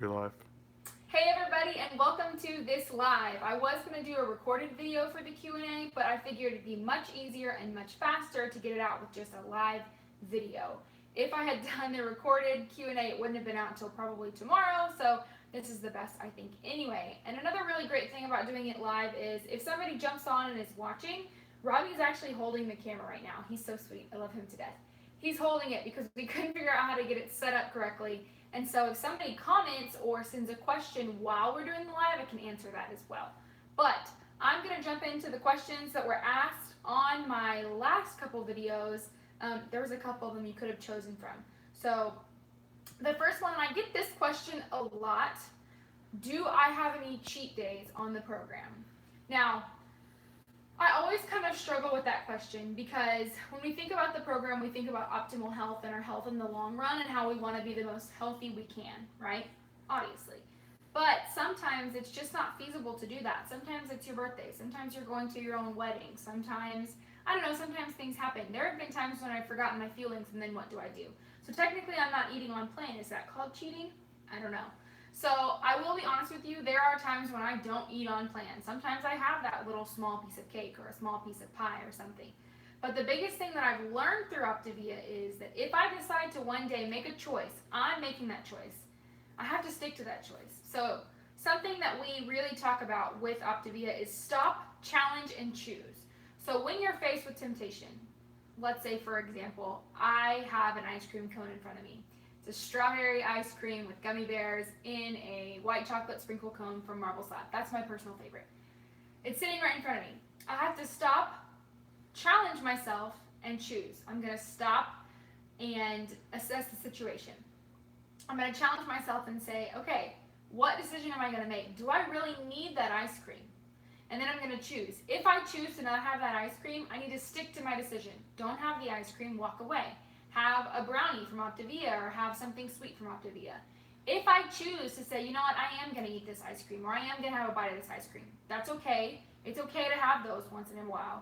You're live. Hey everybody, and welcome to this live. I was going to do a recorded video for the Q&A, but I figured it'd be much easier and much faster to get it out with just a live video. If I had done the recorded Q&A, it wouldn't have been out until probably tomorrow, so this is the best I think anyway. And another really great thing about doing it live is if somebody jumps on and is watching, Robbie's actually holding the camera right now. He's so sweet. I love him to death. He's holding it because we couldn't figure out how to get it set up correctly. And so if somebody comments or sends a question while we're doing the live, I can answer that as well. But I'm going to jump into the questions that were asked on my last couple videos. There was a couple of them you could have chosen from. So the first one, and I get this question a lot, do I have any cheat days on the program? Now, I always kind of struggle with that question because when we think about the program, we think about optimal health and our health in the long run and how we want to be the most healthy we can, right? Obviously. But sometimes it's just not feasible to do that. Sometimes it's your birthday. Sometimes you're going to your own wedding. Sometimes, I don't know, sometimes things happen. There have been times when I've forgotten my feelings and then what do I do? So technically I'm not eating on plan. Is that called cheating? I don't know. So I will be honest with you, there are times when I don't eat on plan. Sometimes I have that little small piece of cake or a small piece of pie or something. But the biggest thing that I've learned through Optavia is that if I decide to one day make a choice, I'm making that choice. I have to stick to that choice. So something that we really talk about with Optavia is stop, challenge, and choose. So when you're faced with temptation, let's say for example, I have an ice cream cone in front of me. It's a strawberry ice cream with gummy bears in a white chocolate sprinkle cone from Marble Slab. That's my personal favorite. It's sitting right in front of me. I have to stop, challenge myself, and choose. I'm going to stop and assess the situation. I'm going to challenge myself and say, okay, what decision am I going to make? Do I really need that ice cream? And then I'm going to choose. If I choose to not have that ice cream, I need to stick to my decision. Don't have the ice cream, walk away. Have a brownie from Optavia or have something sweet from Optavia. If I choose to say, you know what, I am going to eat this ice cream or I am going to have a bite of this ice cream, that's okay. It's okay to have those once in a while.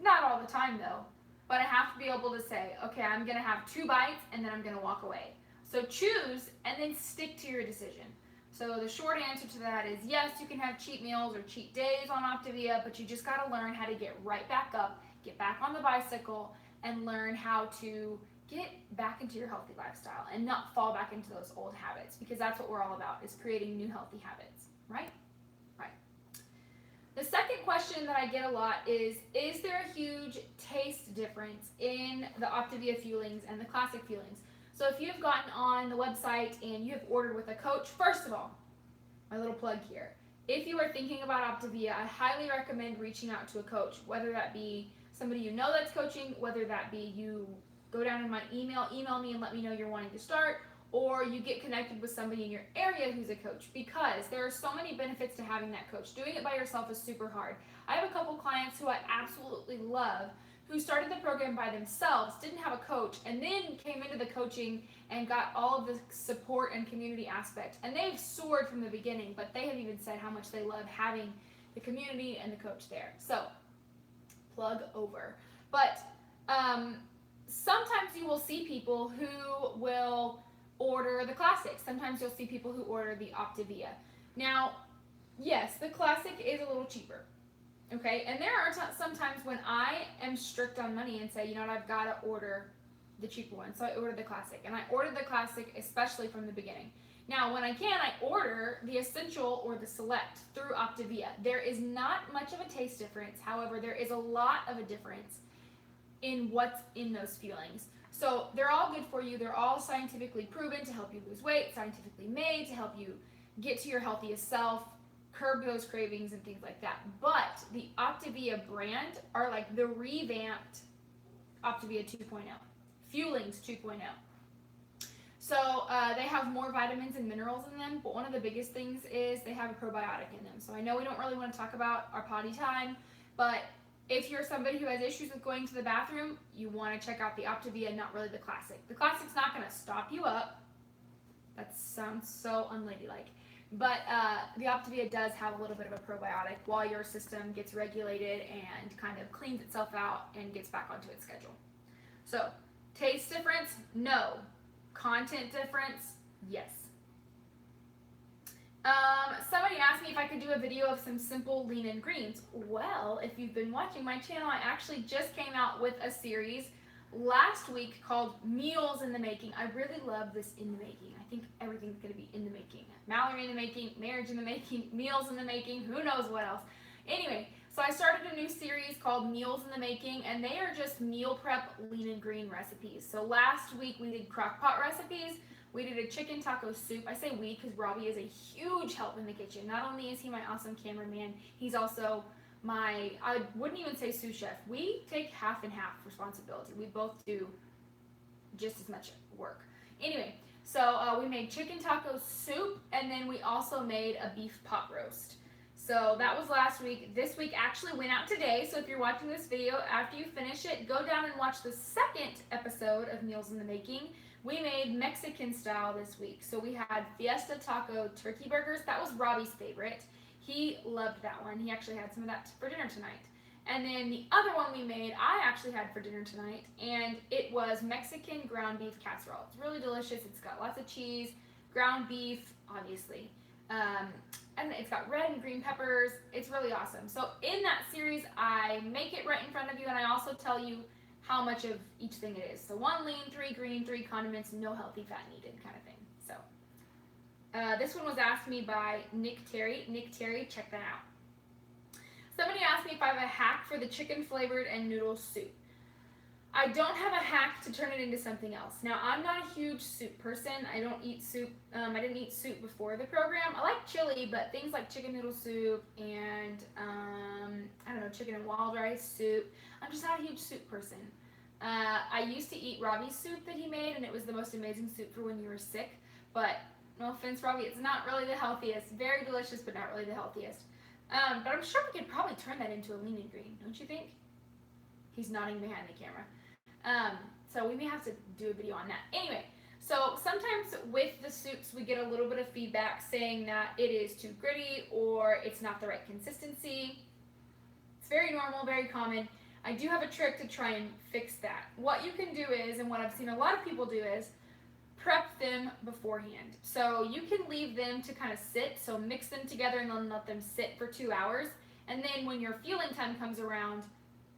Not all the time though, but I have to be able to say, okay, I'm going to have 2 bites and then I'm going to walk away. So choose and then stick to your decision. So the short answer to that is yes, you can have cheat meals or cheat days on Optavia, but you just got to learn how to get right back up, get back on the bicycle, and learn how to get back into your healthy lifestyle and not fall back into those old habits, because that's what we're all about, is creating new healthy habits, right? Right. The second question that I get a lot is there a huge taste difference in the Optavia Fuelings and the classic Fuelings? So if you've gotten on the website and you have ordered with a coach, first of all, my little plug here, if you are thinking about Optavia, I highly recommend reaching out to a coach, whether that be somebody you know that's coaching, whether that be you go down in my email me and let me know you're wanting to start, or you get connected with somebody in your area who's a coach, because there are so many benefits to having that coach. Doing it by yourself is super hard. I have a couple clients who I absolutely love who started the program by themselves, didn't have a coach, and then came into the coaching and got all of the support and community aspect. And they've soared from the beginning, but they have even said how much they love having the community and the coach there. So plug over. But sometimes you will see people who will order the classic. Sometimes you'll see people who order the Optavia. Now, yes, the classic is a little cheaper. Okay, and there are sometimes when I am strict on money and say, you know what, I've got to order the cheaper one. So I ordered the classic, and I ordered the classic especially from the beginning. Now, when I can, I order the essential or the select through Optavia. There is not much of a taste difference. However, there is a lot of a difference in what's in those Fuelings. So they're all good for you. They're all scientifically proven to help you lose weight, scientifically made to help you get to your healthiest self, curb those cravings and things like that. But the Optavia brand are like the revamped Optavia 2.0, Fuelings 2.0. So they have more vitamins and minerals in them, but one of the biggest things is they have a probiotic in them. So I know we don't really want to talk about our potty time, but if you're somebody who has issues with going to the bathroom, you want to check out the Optavia, not really the classic. The classic's not going to stop you up. That sounds so unladylike. But the Optavia does have a little bit of a probiotic while your system gets regulated and kind of cleans itself out and gets back onto its schedule. So, taste difference? No. Content difference? Yes. Somebody asked me if I could do a video of some simple lean-in greens. Well, if you've been watching my channel, I actually just came out with a series last week called Meals in the Making. I really love this in the making. I think everything's going to be in the making. Mallory in the making, marriage in the making, meals in the making, who knows what else. Anyway, so I started a new series called Meals in the Making, and they are just meal prep lean-in green recipes. So last week we did crock pot recipes. We did a chicken taco soup. I say we because Robbie is a huge help in the kitchen. Not only is he my awesome cameraman, he's also my, I wouldn't even say sous chef. We take half and half responsibility. We both do just as much work. Anyway, so we made chicken taco soup, and then we also made a beef pot roast. So that was last week. This week actually went out today. So if you're watching this video, after you finish it, go down and watch the second episode of Meals in the Making. We made Mexican style this week. So we had Fiesta Taco turkey burgers. That was Robbie's favorite. He loved that one. He actually had some of that for dinner tonight. And then the other one we made, I actually had for dinner tonight, and it was Mexican ground beef casserole. It's really delicious. It's got lots of cheese, ground beef, obviously. And it's got red and green peppers. It's really awesome. So in that series, I make it right in front of you, and I also tell you how much of each thing it is. So 1 lean, 3 green, 3 condiments, no healthy fat needed kind of thing. So this one was asked me by Nick Terry. Nick Terry, check that out. Somebody asked me if I have a hack for the chicken flavored and noodle soup. I don't have a hack to turn it into something else. Now, I'm not a huge soup person. I don't eat soup. I didn't eat soup before the program. I like chili, but things like chicken noodle soup and, I don't know, chicken and wild rice soup, I'm just not a huge soup person. I used to eat Robbie's soup that he made, and it was the most amazing soup for when you were sick. But no offense, Robbie, it's not really the healthiest. Very delicious, but not really the healthiest. But I'm sure we could probably turn that into a lean and green, don't you think? He's nodding behind the camera. So we may have to do a video on that. Anyway, so sometimes with the soups we get a little bit of feedback saying that it is too gritty or it's not the right consistency. It's very normal, very common. I do have a trick to try and fix that. What you can do is, and what I've seen a lot of people do is, prep them beforehand. So you can leave them to kind of sit, so mix them together and then let them sit for 2 hours. And then when your fueling time comes around,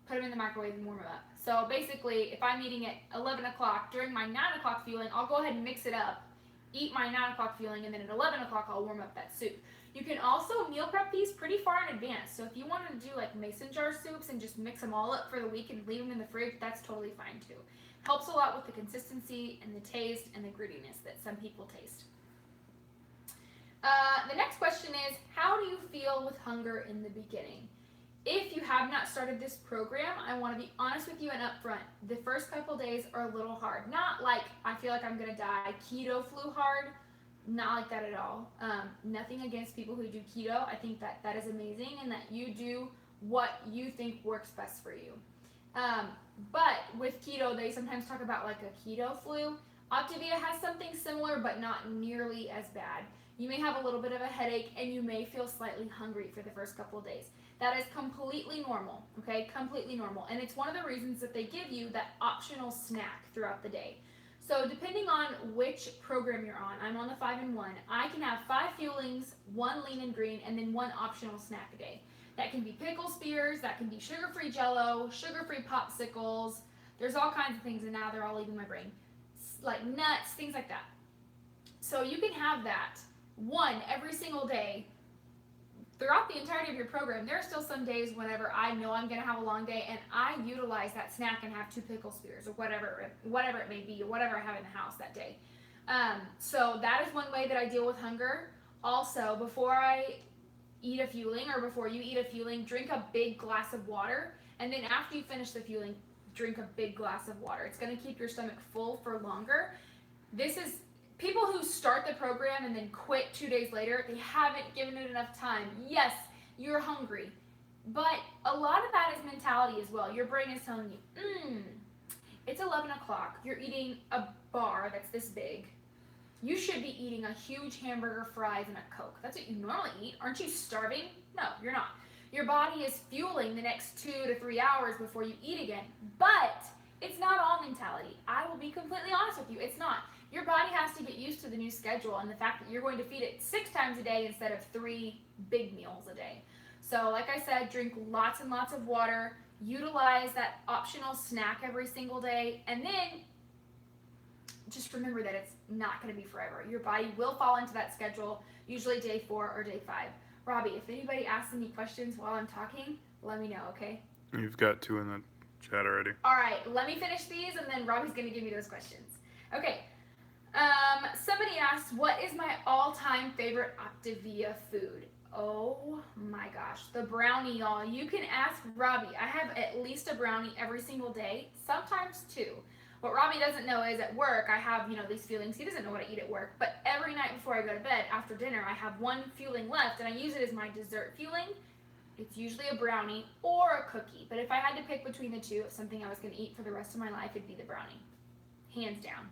put them in the microwave and warm them up. So basically, if I'm eating at 11 o'clock, during my 9 o'clock fueling, I'll go ahead and mix it up, eat my 9 o'clock fueling, and then at 11 o'clock, I'll warm up that soup. You can also meal prep these pretty far in advance. So if you wanted to do like mason jar soups and just mix them all up for the week and leave them in the fridge, that's totally fine too. Helps a lot with the consistency and the taste and the grittiness that some people taste. The next question is, how do you feel with hunger in the beginning? If you have not started this program, I want to be honest with you and upfront. The first couple days are a little hard. Not like I feel like I'm going to die, keto flu hard. Not like that at all. Nothing against people who do keto. I think that that is amazing and that you do what you think works best for you. But with keto, they sometimes talk about like a keto flu. Optavia has something similar, but not nearly as bad. You may have a little bit of a headache and you may feel slightly hungry for the first couple of days. That is completely normal, okay? Completely normal. And it's one of the reasons that they give you that optional snack throughout the day. So depending on which program you're on, I'm on the 5-in-1, I can have 5 fuelings, 1 lean and green, and then 1 optional snack a day. That can be pickle spears, that can be sugar-free Jell-O, sugar-free popsicles. There's all kinds of things, and now they're all leaving my brain. Like nuts, things like that. So you can have that, 1 every single day. Throughout the entirety of your program, there are still some days whenever I know I'm going to have a long day and I utilize that snack and have 2 pickle spears or whatever it may be or whatever I have in the house that day. So that is one way that I deal with hunger. Also, before I eat a fueling or before you eat a fueling, drink a big glass of water, and then after you finish the fueling, drink a big glass of water. It's going to keep your stomach full for longer. This is people who start the program and then quit 2 days later, they haven't given it enough time. Yes, you're hungry, but a lot of that is mentality as well. Your brain is telling you, it's 11 o'clock. You're eating a bar that's this big. You should be eating a huge hamburger, fries, and a Coke. That's what you normally eat. Aren't you starving? No, you're not. Your body is fueling the next 2 to 3 hours before you eat again, but it's not all mentality. I will be completely honest with you. It's not. Your body has to get used to the new schedule and the fact that you're going to feed it 6 times a day instead of 3 big meals a day. So like I said, drink lots and lots of water, utilize that optional snack every single day, and then just remember that it's not going to be forever. Your body will fall into that schedule, usually day 4 or day 5. Robbie, if anybody asks any questions while I'm talking, let me know, okay? You've got 2 in the chat already. All right, let me finish these, and then Robbie's going to give me those questions. Okay. Somebody asked, what is my all-time favorite Optavia food? Oh my gosh, the brownie, y'all. You can ask Robbie. I have at least a brownie every single day, sometimes 2. What Robbie doesn't know is at work, I have, these fuelings. He doesn't know what I eat at work, but every night before I go to bed, after dinner, I have one fueling left, and I use it as my dessert fueling. It's usually a brownie or a cookie, but if I had to pick between the two of something I was going to eat for the rest of my life, it'd be the brownie. Hands down.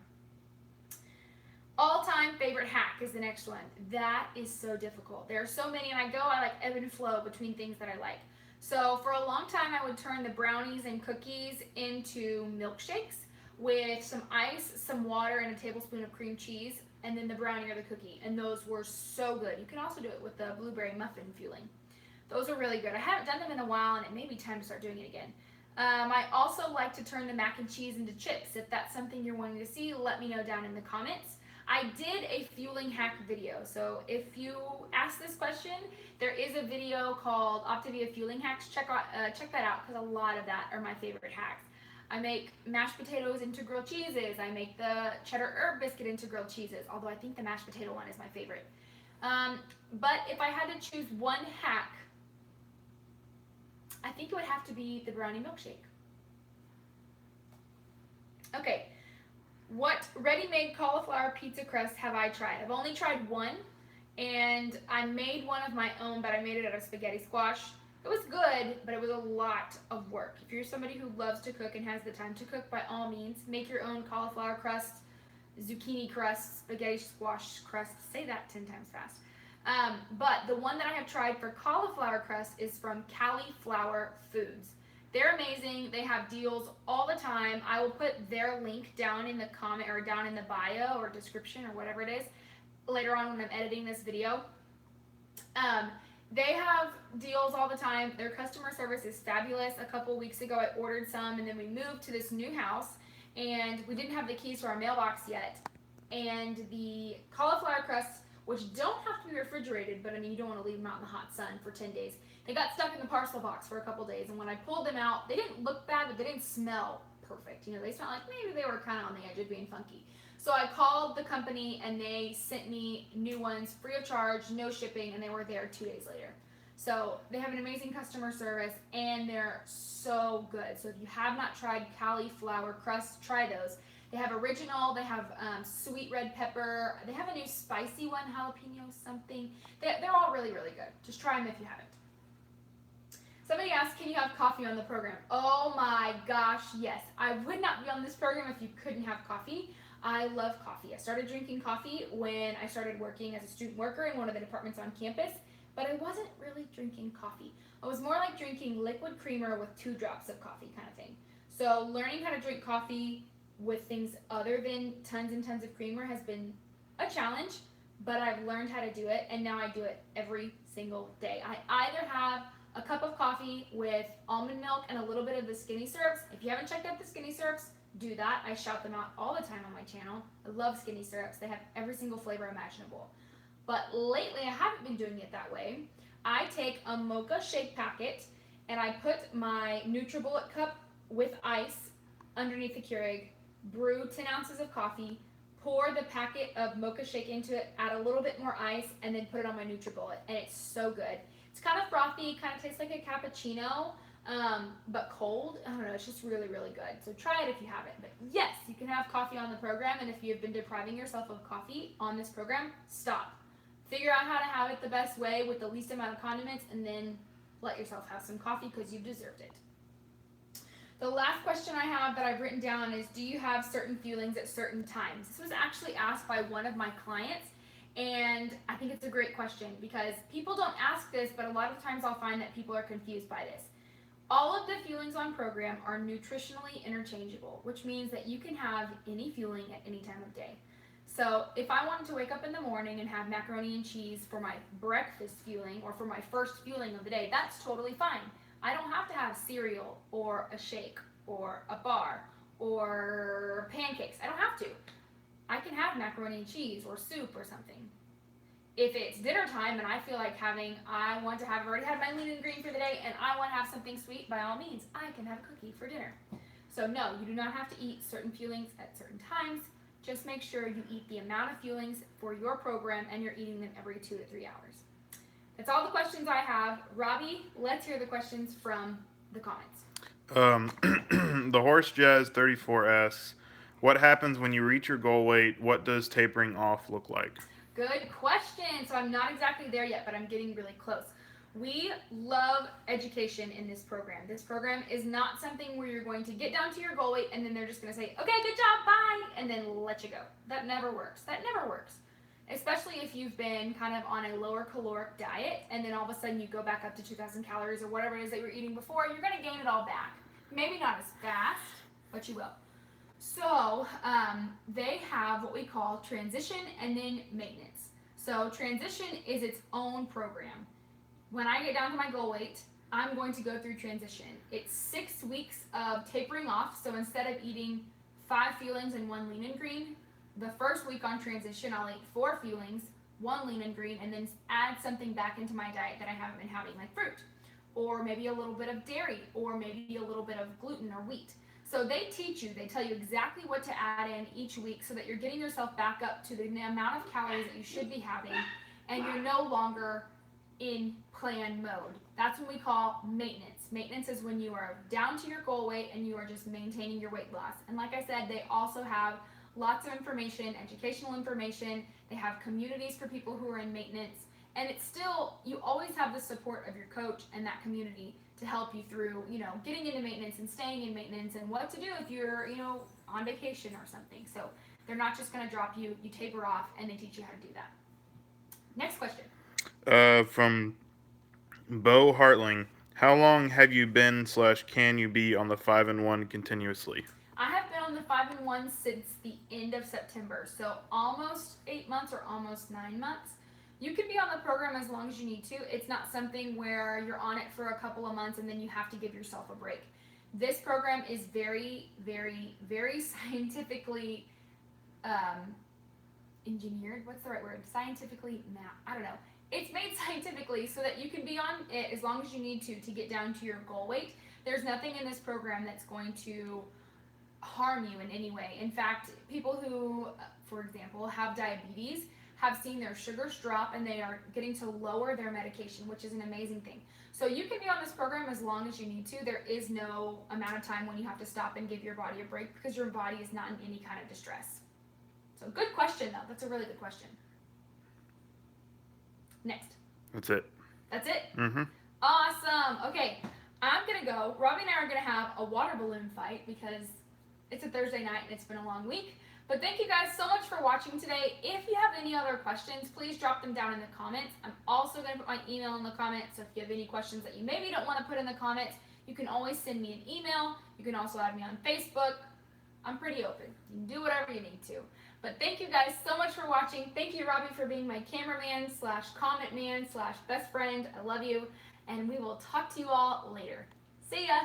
All-time favorite hack is the next one. That is so difficult. There are so many, and I like ebb and flow between things that I like. So for a long time, I would turn the brownies and cookies into milkshakes with some ice, some water, and a tablespoon of cream cheese, and then the brownie or the cookie. And those were so good. You can also do it with the blueberry muffin fueling. Those are really good. I haven't done them in a while, and it may be time to start doing it again. I also like to turn the mac and cheese into chips. If that's something you're wanting to see, let me know down in the comments. I did a fueling hack video, so if you ask this question, there is a video called Optavia Fueling Hacks. Check that out, because a lot of that are my favorite hacks. I make mashed potatoes into grilled cheeses. I make the cheddar herb biscuit into grilled cheeses, although I think the mashed potato one is my favorite. But if I had to choose one hack, I think it would have to be the brownie milkshake. Okay. What ready-made cauliflower pizza crust have I tried? I've only tried one, and I made one of my own, but I made it out of spaghetti squash. It was good, but it was a lot of work. If you're somebody who loves to cook and has the time to cook, by all means, make your own cauliflower crust, zucchini crust, spaghetti squash crust. Say that 10 times fast. But the one that I have tried for cauliflower crust is from Cauliflower Foods. They're amazing. They have deals all the time. I will put their link down in the comment or down in the bio or description or whatever it is later on when I'm editing this video. They have deals all the time. Their customer service is fabulous. A couple weeks ago I ordered some, and then we moved to this new house, and we didn't have the keys to our mailbox yet. And the cauliflower crusts, which don't have to be refrigerated, but I mean, you don't want to leave them out in the hot sun for 10 days. They got stuck in the parcel box for a couple days, and when I pulled them out, they didn't look bad, but they didn't smell perfect. They smelled like maybe they were kind of on the edge of being funky. So I called the company, and they sent me new ones free of charge, no shipping, and they were there 2 days later. So they have an amazing customer service, and they're so good. So if you have not tried cauliflower crust, try those. They have original, they have sweet red pepper, they have a new spicy one, jalapeno something. They're all really, really good. Just try them if you haven't. Somebody asked, can you have coffee on the program? Oh my gosh, yes. I would not be on this program if you couldn't have coffee. I love coffee. I started drinking coffee when I started working as a student worker in one of the departments on campus, but I wasn't really drinking coffee. I was more like drinking liquid creamer with 2 drops of coffee kind of thing. So learning how to drink coffee with things other than tons and tons of creamer has been a challenge, but I've learned how to do it, and now I do it every single day. I either have a cup of coffee with almond milk and a little bit of the skinny syrups. If you haven't checked out the skinny syrups, do that. I shout them out all the time on my channel. I love skinny syrups. They have every single flavor imaginable. But lately, I haven't been doing it that way. I take a mocha shake packet, and I put my NutriBullet cup with ice underneath the Keurig, brew 10 ounces of coffee, pour the packet of mocha shake into it, add a little bit more ice, and then put it on my NutriBullet, and it's so good. It's kind of frothy, kind of tastes like a cappuccino, but cold. I don't know, it's just really, really good. So try it if you haven't. But yes, you can have coffee on the program, and if you've been depriving yourself of coffee on this program, stop. Figure out how to have it the best way with the least amount of condiments, and then let yourself have some coffee because you've deserved it. The last question I have that I've written down is, do you have certain feelings at certain times? This was actually asked by one of my clients, and I think it's a great question because people don't ask this, but a lot of times I'll find that people are confused by this. All of the feelings on program are nutritionally interchangeable, which means that you can have any feeling at any time of day. So if I wanted to wake up in the morning and have macaroni and cheese for my breakfast fueling or for my first fueling of the day, that's totally fine. I don't have to have cereal or a shake or a bar or pancakes. I don't have to. I can have macaroni and cheese or soup or something. If it's dinner time and I feel like I want to have already had my lean and green for the day and I want to have something sweet, by all means, I can have a cookie for dinner. So no, you do not have to eat certain fuelings at certain times. Just make sure you eat the amount of fuelings for your program and you're eating them every 2 to 3 hours. That's all the questions I have. Robbie, let's hear the questions from the comments. The Horse Jazz 34S. What happens when you reach your goal weight? What does tapering off look like? Good question. So I'm not exactly there yet, but I'm getting really close. We love education in this program. This program is not something where you're going to get down to your goal weight and then they're just going to say, okay, good job, bye, and then let you go. That never works. That never works. Especially if you've been kind of on a lower caloric diet and then all of a sudden you go back up to 2,000 calories or whatever it is that you were eating before, you're going to gain it all back. Maybe not as fast, but you will. So they have what we call transition and then maintenance. So transition is its own program. When I get down to my goal weight, I'm going to go through transition. It's 6 weeks of tapering off. So instead of eating 5 fuelings and 1 lean and green, the first week on transition, I'll eat 4 fuelings, 1 lean and green, and then add something back into my diet that I haven't been having, like fruit, or maybe a little bit of dairy, or maybe a little bit of gluten or wheat. So they teach you, they tell you exactly what to add in each week so that you're getting yourself back up to the amount of calories that you should be having, and you're no longer in plan mode. That's what we call maintenance. Maintenance is when you are down to your goal weight and you are just maintaining your weight loss. And like I said, they also have lots of information, educational information. They have communities for people who are in maintenance. And it's still, you always have the support of your coach and that community to help you through, getting into maintenance and staying in maintenance and what to do if you're, on vacation or something. So they're not just going to drop you, you taper off, and they teach you how to do that. Next question. From Bo Hartling. How long have you been / can you be on the 5 and 1 continuously? I have been on the 5 and 1 since the end of September, so almost 8 months or almost 9 months. You can be on the program as long as you need to. It's not something where you're on it for a couple of months and then you have to give yourself a break. This program is very, very, very scientifically engineered. What's the right word? Scientifically, I don't know. It's made scientifically so that you can be on it as long as you need to get down to your goal weight. There's nothing in this program that's going to harm you in any way. In fact, people who, for example, have diabetes have seen their sugars drop and they are getting to lower their medication, which is an amazing thing. So you can be on this program as long as you need to. There is no amount of time when you have to stop and give your body a break because your body is not in any kind of distress. So good question though. That's a really good question. Next. That's it. That's it? Mm-hmm. Awesome. Okay, I'm going to go. Robbie and I are going to have a water balloon fight because it's a Thursday night and it's been a long week. But thank you guys so much for watching today. If you have any other questions, please drop them down in the comments. I'm also going to put my email in the comments, so if you have any questions that you maybe don't want to put in the comments, you can always send me an email. You can also add me on Facebook. I'm pretty open. You can do whatever you need to. But thank you guys so much for watching. Thank you, Robbie, for being my cameraman / comment man / best friend. I love you. And we will talk to you all later. See ya.